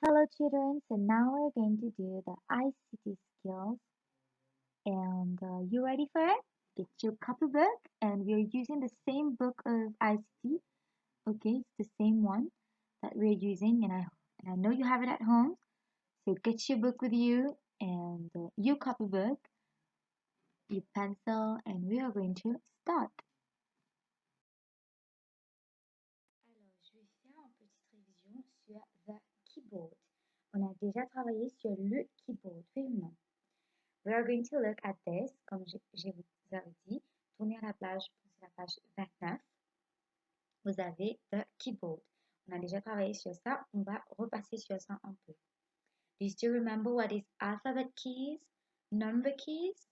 Hello children, so now we're going to do the ICT skills and you ready for it? Get your copybook and we're using the same book of ICT. Okay, it's the same one that we're using and I know you have it at home. So get your book with you and your copybook, your pencil and we are going to start. Alors, je vais faire une petite révision sur the keyboard. On a déjà travaillé sur le keyboard, oui ou non? We are going to look at this, comme je vous avais dit. Tournez à la page 29. Vous avez the keyboard. On a déjà travaillé sur ça. On va repasser sur ça un peu. Do you still remember what is alphabet keys? Number keys?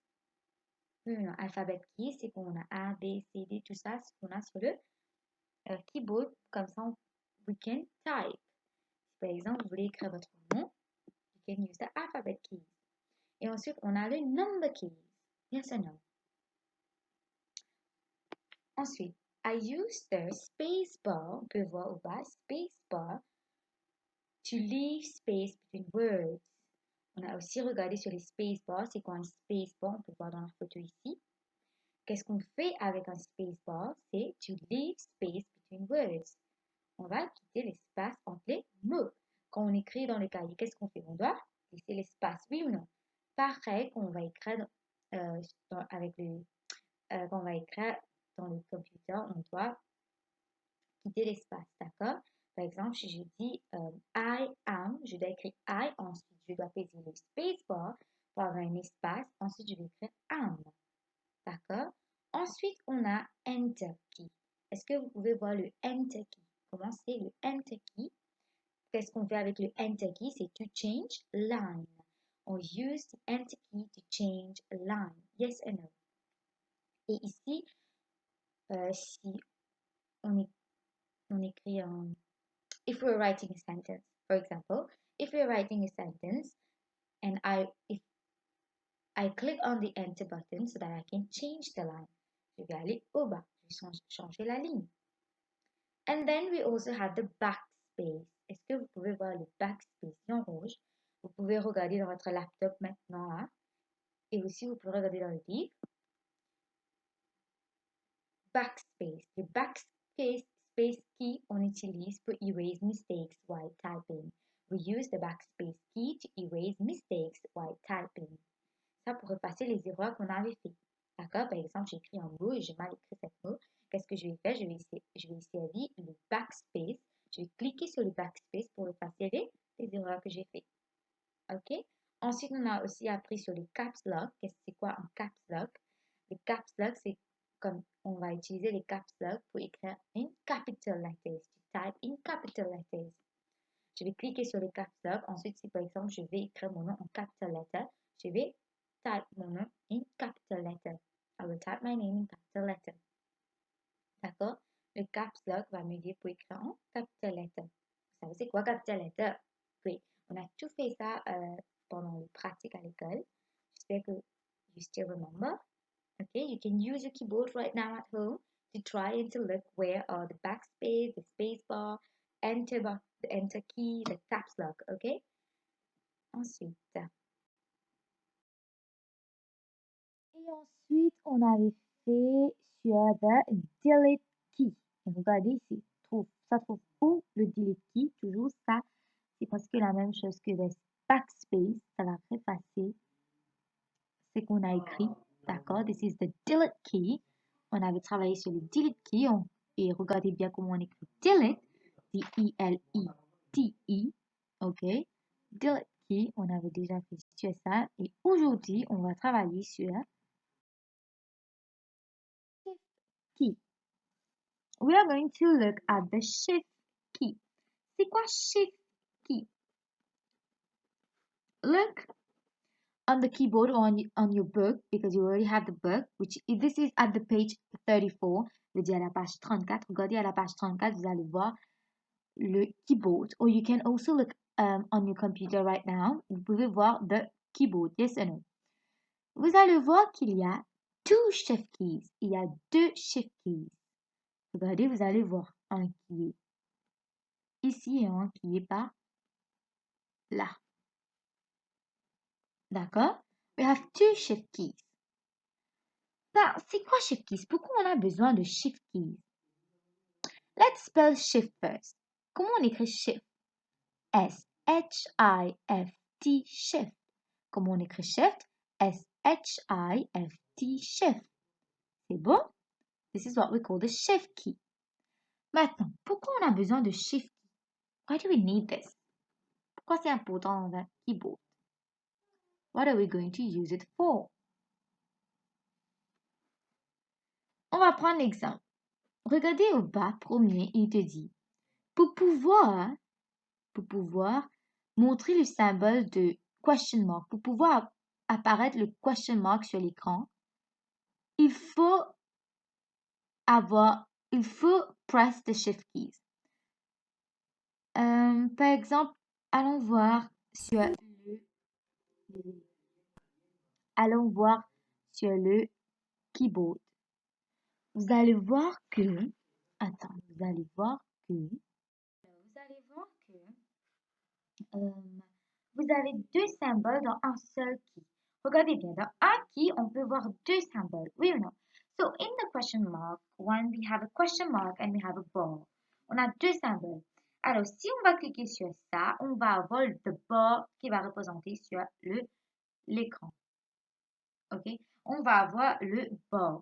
Oui, non, alphabet keys, c'est qu'on a A, B, C, D, tout ça, c'est qu'on a sur le keyboard. Comme ça, we can type. Si par exemple, vous voulez écrire votre nom, you can use the alphabet keys. Et ensuite, on a le number keys. Yes or no? Ensuite, I use the space bar, on peut voir au bas, space bar, to leave space between words. On a aussi regardé sur les space bars, c'est quoi un space bar, on peut voir dans la photo ici. Qu'est-ce qu'on fait avec un space bar? C'est to leave space between words. On va quitter l'espace entre les mots. Quand on écrit dans le cahier, qu'est-ce qu'on fait? On doit laisser l'espace, oui ou non? Pareil quand on va écrire avec le quand on va écrire dans le computer, on doit quitter l'espace, d'accord? Par exemple, si je dis I am, je dois écrire I, ensuite je dois peser le spacebar pour avoir un espace, ensuite je vais écrire am, d'accord? Ensuite, on a Enter key. Est-ce que vous pouvez voir le Enter key? Comment c'est le Enter key? Qu'est-ce qu'on fait avec le Enter key? C'est to change line. On use the Enter key to change a line. Yes or no? Et ici, si on écrit un if we're writing a sentence, for example, if we're writing a sentence and if I click on the enter button so that I can change the line, je vais aller au bas, je vais changer la ligne. And then we also have the backspace. Est-ce que vous pouvez voir le backspace en rouge? Vous pouvez regarder dans votre laptop maintenant là. Et aussi vous pouvez regarder dans le livre. Backspace. Le backspace space key on utilise pour erase mistakes while typing. We use the backspace key to erase mistakes while typing. Ça pour effacer les erreurs qu'on avait fait. D'accord? Par exemple, j'ai écrit un mot et j'ai mal écrit ce mot. Qu'est-ce que je vais faire? Je vais servir le backspace. Je vais cliquer sur le backspace pour effacer les erreurs que j'ai faites. OK? Ensuite, on a aussi appris sur le caps lock. C'est quoi un caps lock? Le caps lock, c'est comme on va utiliser les caps lock pour écrire in capital letters. To type in capital letters. Je vais cliquer sur le caps lock. Ensuite, si par exemple, je vais écrire mon nom en capital letter, je vais type mon nom in capital letter. I will type my name in capital letter. D'accord? Le caps lock va m'aider pour écrire en capital letter. Vous savez c'est quoi capital letter? Oui, on a tout fait ça pendant les pratiques à l'école. J'espère que you still remember. Okay, you can use your keyboard right now at home to try and to look where are the backspace, the space bar, the enter key, the caps lock, okay? Ensuite. Et ensuite, on avait fait sur the delete key. Et regardez ici, ça trouve où le delete key? Toujours ça, c'est presque la même chose que le backspace. Ça va effacer ce qu'on a écrit. D'accord? This is the delete key. On avait travaillé sur le delete key. Et regardez bien comment on écrit delete. D-E-L-E-T-E. OK? Delete key. On avait déjà fait sur ça. Et aujourd'hui, on va travailler sur shift key. We are going to look at the shift key. C'est quoi shift key? Look on the keyboard or on your book because you already have the book, which if this is at the page 34, veut dire à la page 34. Regardez à la page 34, vous allez voir le keyboard. Or you can also look on your computer right now. Vous pouvez voir the keyboard, yes or no. Vous allez voir qu'il y a two shift keys. Il y a deux shift keys. Regardez, vous allez voir un qui est ici et un qui est pas là. D'accord? We have two shift keys. Ben, c'est quoi shift keys? Pourquoi on a besoin de shift keys? Let's spell shift first. Comment on écrit shift? S-H-I-F-T, shift. Comment on écrit shift? S-H-I-F-T, shift. C'est bon? This is what we call the shift key. Maintenant, pourquoi on a besoin de shift key? Why do we need this? Pourquoi c'est important dans un keyboard? What are we going to use it for? On va prendre l'exemple. Regardez au bas, premier, il te dit, pour pouvoir montrer le symbole de question mark, pour pouvoir apparaître le question mark sur l'écran, il faut press the shift keys. Par exemple, allons voir sur le keyboard. Vous allez voir que vous avez deux symboles dans un seul key. Regardez bien, dans un key, on peut voir deux symboles. Oui ou non? So, in the question mark one, we have a question mark and we have a ball. On a deux symboles. Alors, si on va cliquer sur ça, on va avoir le ball qui va représenter sur l'écran. OK? On va avoir le ball.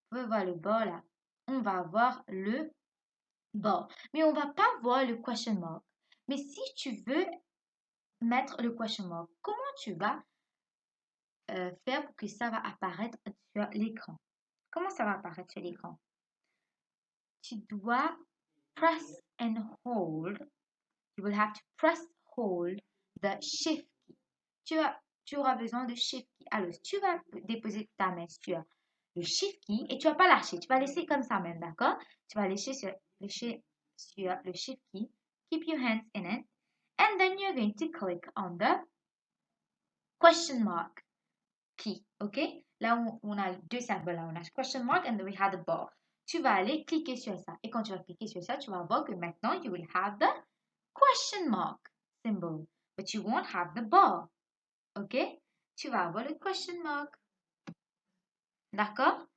Vous pouvez voir le ball là. On va avoir le ball. Mais on va pas voir le question mark. Mais si tu veux mettre le question mark, comment tu vas faire pour que ça va apparaître sur l'écran? Comment ça va apparaître sur l'écran? Tu dois press and hold. You will have to press hold the shift key. Tu auras besoin de shift key. Alors, tu vas déposer ta main sur le shift key et tu vas pas lâcher. Tu vas laisser comme ça même, d'accord? Tu vas laisser sur le shift key. Keep your hands in it. And then you're going to click on the question mark key, ok? Là, on a deux symboles. Là, on a question mark and then we have the ball. Tu vas aller cliquer sur ça. Et quand tu vas cliquer sur ça, tu vas voir que maintenant, you will have the question mark symbol. But you won't have the ball. Ok? Tu vas avoir le question mark. D'accord?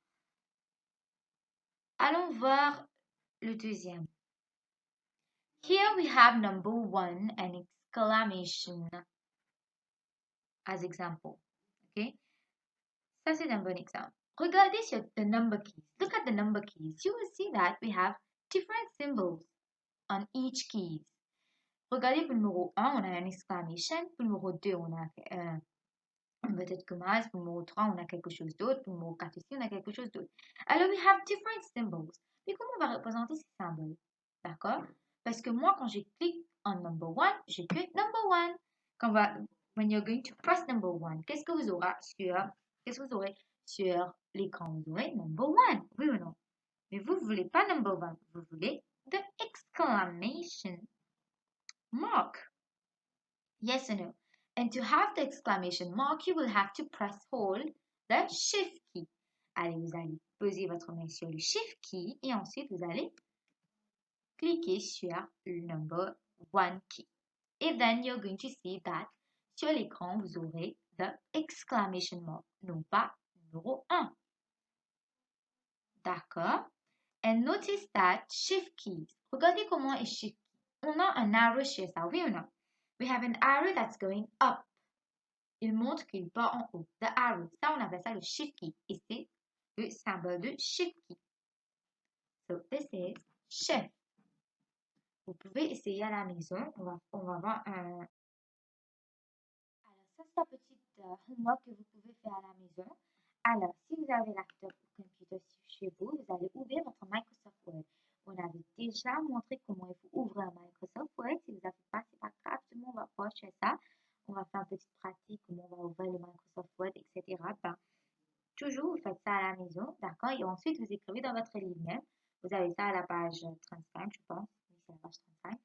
Allons voir le deuxième. Here we have number one and exclamation as example. Okay? Ça, c'est un bon exemple. Regardez sur the number keys. Look at the number keys. You will see that we have different symbols on each keys. Regardez pour le numéro 1, on a un exclamation. Pour le numéro 2, on a peut-être commas. Pour le numéro 3, on a quelque chose d'autre. Pour le numéro 4 aussi, on a quelque chose d'autre. Alors, we have different symbols. Mais comment on va représenter ces symboles? D'accord? Parce que moi, quand je clique en number 1, je clique number 1. When you're going to press number 1, qu'est-ce que vous aurez sur l'écran? Vous aurez number 1, oui ou non? Mais vous ne voulez pas number 1, vous voulez the exclamation mark. Yes or no? And to have the exclamation mark, you will have to press hold the shift key. Allez, vous allez poser votre main sur le shift key et ensuite vous allez cliquer sur le number 1 key. Et then you're going to see that sur l'écran, vous aurez the exclamation mark, non pas numéro 1. D'accord? And notice that shift keys. Regardez comment est shift key. On a un arrow sur ça, oui ou non? We have an arrow that's going up. Il montre qu'il va en haut. The arrow. Ça, on appelle ça le shift key. Et c'est le symbole de shift key. So, this is shift. Vous pouvez essayer à la maison. On va voir un... Alors, ça, c'est un petit homework que vous pouvez faire à la maison. Alors, si vous avez laptop ou computer chez vous, vous allez ouvrir votre Microsoft Word. On avait déjà montré comment il faut ouvrir un Microsoft Word. Si vous n'avez pas, c'est pas grave. Tout le monde va pouvoir faire ça. On va faire une petite pratique, comment on va ouvrir le Microsoft Word, etc. Ben, toujours, vous faites ça à la maison, d'accord? Et ensuite, vous écrivez dans votre livre même. Vous avez ça à la page 35, je pense. Oui, c'est la page 35.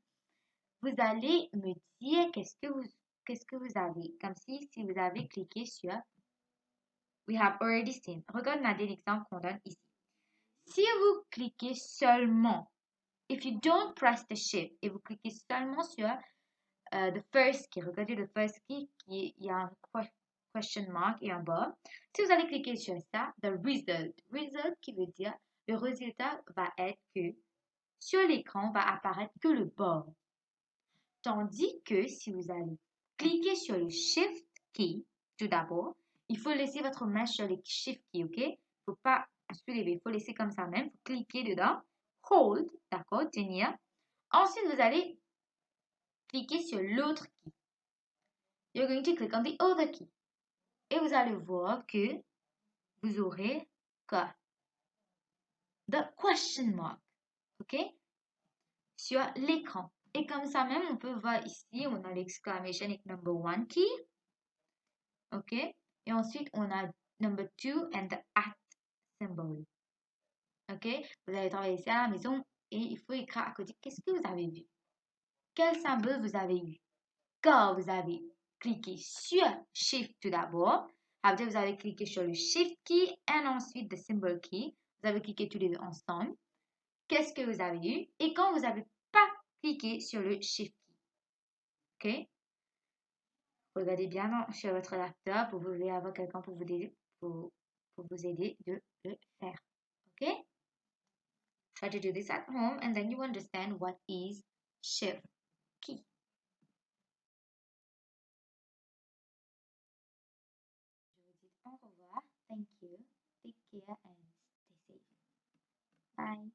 Vous allez me dire qu'est-ce que vous avez. Comme si vous avez cliqué sur We have already seen. Regarde l'exemple qu'on donne ici. Si vous cliquez seulement, if you don't press the shift, et vous cliquez seulement sur the first key. Regardez le first key, il y a un question mark et un bas. Si vous allez cliquer sur ça, the result. Result qui veut dire le résultat va être que sur l'écran va apparaître que le bas. Tandis que si vous allez cliquer sur le Shift key, tout d'abord, il faut laisser votre main sur le Shift key, ok? Il ne faut pas soulever, il faut laisser comme ça même. Il faut cliquer dedans. Hold, d'accord, tenir. Ensuite, vous allez cliquer sur l'autre key. You're going to click on the other key. Et vous allez voir que vous aurez quoi? The question mark, ok? Sur l'écran. Et comme ça même, on peut voir ici, on a l'exclamation avec number one key. OK? Et ensuite, on a number two and the at symbol. OK? Vous allez travailler ça à la maison et il faut écrire à côté. Qu'est-ce que vous avez vu? Quel symbole vous avez eu? Quand vous avez cliqué sur Shift tout d'abord, après vous avez cliqué sur le Shift key et ensuite the symbol key. Vous avez cliqué tous les deux ensemble. Qu'est-ce que vous avez eu? Et quand vous n'avez pas cliqué sur le Shift key. OK? Regardez bien sur votre laptop, vous pouvez avoir quelqu'un pour vous aider de le faire. Okay? Try to do this at home and then you understand what is Shift key. Je vous dis au revoir. Thank you. Take care and stay safe. Bye.